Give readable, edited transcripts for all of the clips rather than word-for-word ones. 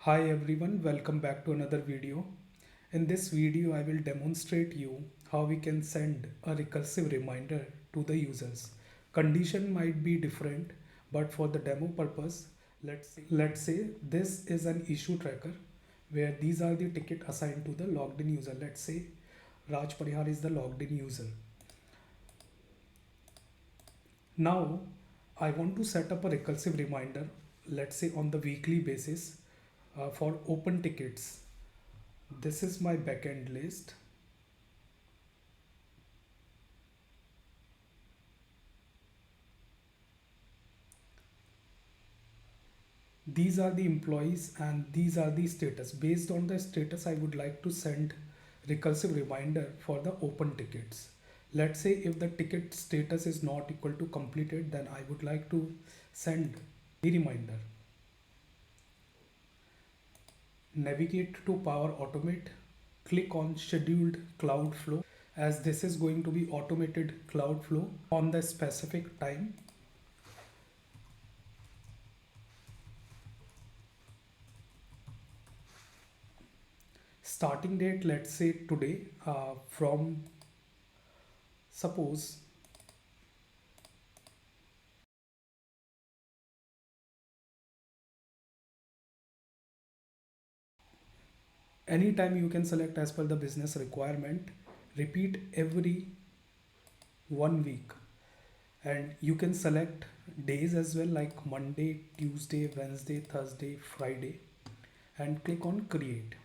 Hi everyone, welcome back to another video. In this video, I will demonstrate you how we can send a recursive reminder to the users. Condition might be different, but for the demo purpose, let's say this is an issue tracker where these are the ticket assigned to the logged in user. Let's say Raj Parihar is the logged in user. Now I want to set up a recursive reminder, let's say on the weekly basis for open tickets. This is my backend list. These are the employees and these are the status. Based on the status, I would like to send recursive reminder for the open tickets. Let's say if the ticket status is not equal to completed, then I would like to send the reminder. Navigate to Power Automate, click on scheduled cloud flow, as this is going to be automated cloud flow on the specific time. Starting date, let's say today, from suppose anytime you can select as per the business requirement. Repeat every 1 week, and you can select days as well, like Monday, Tuesday, Wednesday, Thursday, Friday, and click on create.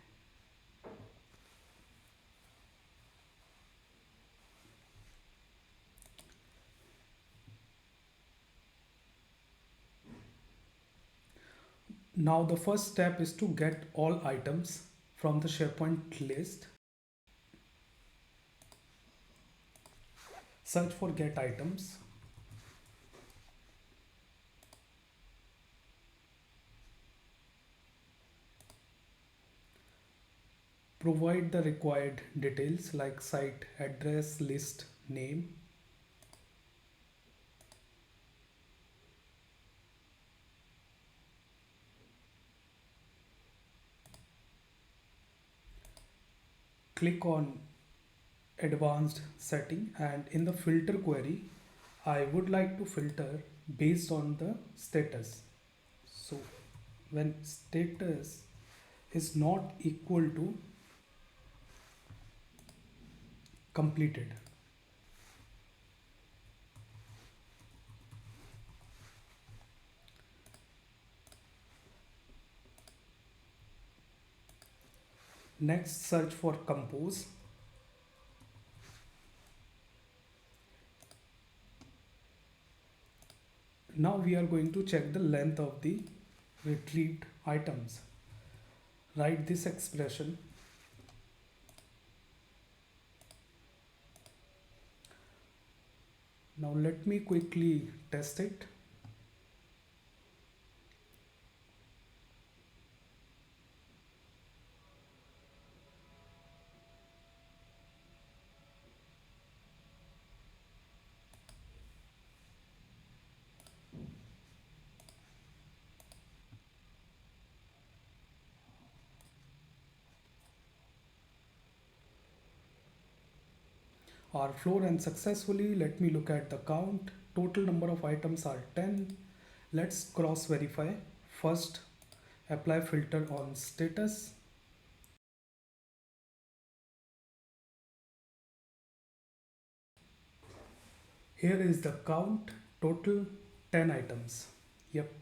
Now the first step is to get all items from the SharePoint list. Search for get items. Provide the required details like site address, list name. Click on advanced setting, and in the filter query I would like to filter based on the status. So when status is not equal to completed. Next, search for compose. Now we are going to check the length of the retrieved items. Write this expression. Now let me quickly test it. Our flow ran successfully. Let me look at the count. Total number of items are 10. Let's cross verify. First, apply filter on status. Here is the count, total 10 items. Yep.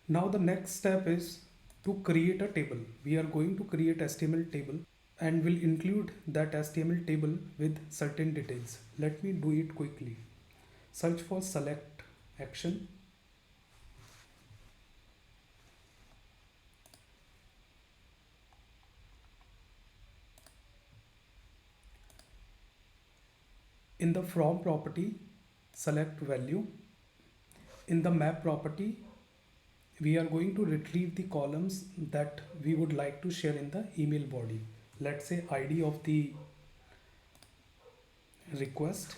Now the next step is to create a table. We are going to create HTML table and will include that HTML table with certain details. Let me do it quickly. Search for select action. In the from property, select value. In the map property, we are going to retrieve the columns that we would like to share in the email body. Let's say ID of the request,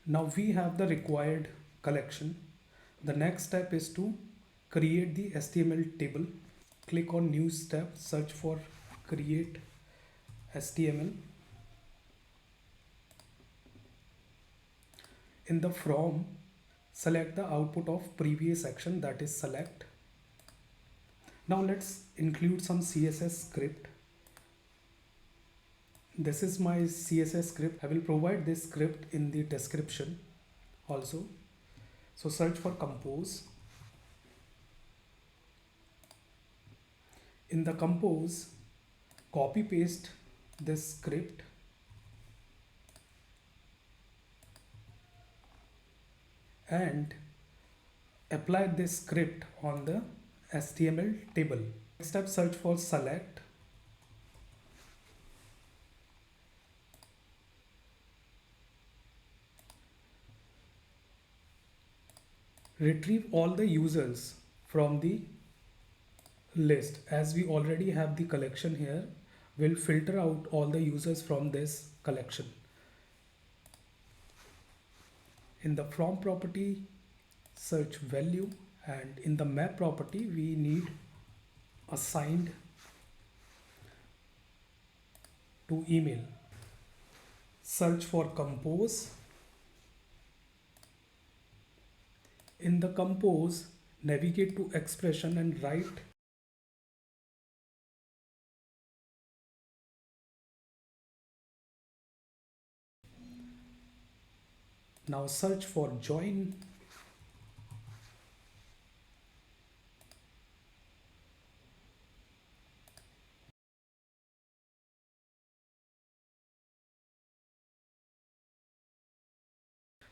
Now we have the required collection. The next step is to create the HTML table. Click on new step, search for create HTML. In the from, select the output of previous action, that is select. Now let's include some CSS script. This is my CSS script. I will provide this script in the description also. So search for compose. In the compose, copy paste this script and apply this script on the HTML table. Next step, search for select. Retrieve all the users from the list. As we already have the collection here, we'll filter out all the users from this collection. In the from property, search value, and in the map property we need assigned to email. Search for compose. In the compose, navigate to expression and write now search for join.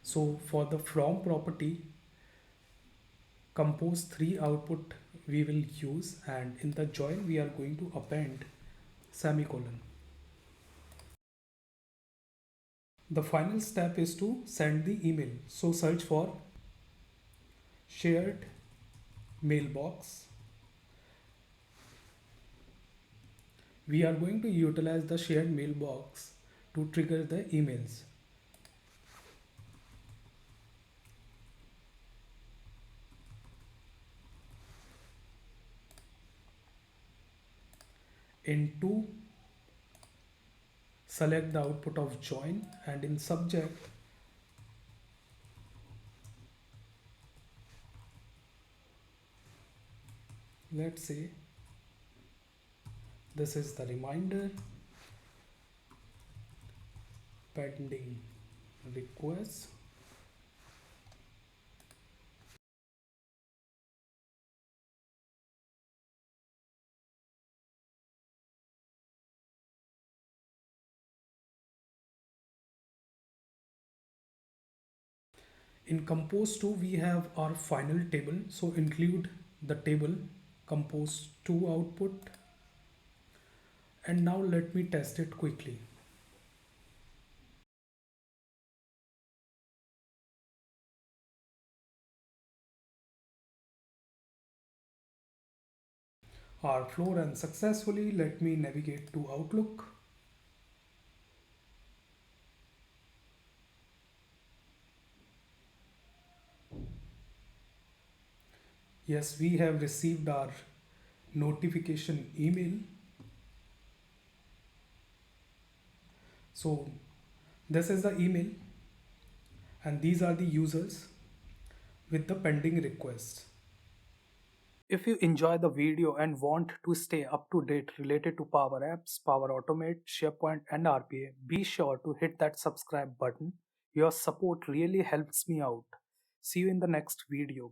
So for the from property, compose 3 output we will use, and in the join we are going to append semicolon. The final step is to send the email. So search for shared mailbox. We are going to utilize the shared mailbox to trigger the emails. In to, select the output of join, and in subject let's say this is the reminder pending request. In compose 2 we have our final table, so include the table compose 2 output, and now let me test it quickly. Our flow ran successfully. Let me navigate to Outlook. Yes, we have received our notification email. So this is the email, and these are the users with the pending requests. If you enjoy the video and want to stay up to date related to Power Apps, Power Automate, SharePoint and RPA, be sure to hit that subscribe button. Your support really helps me out. See you in the next video.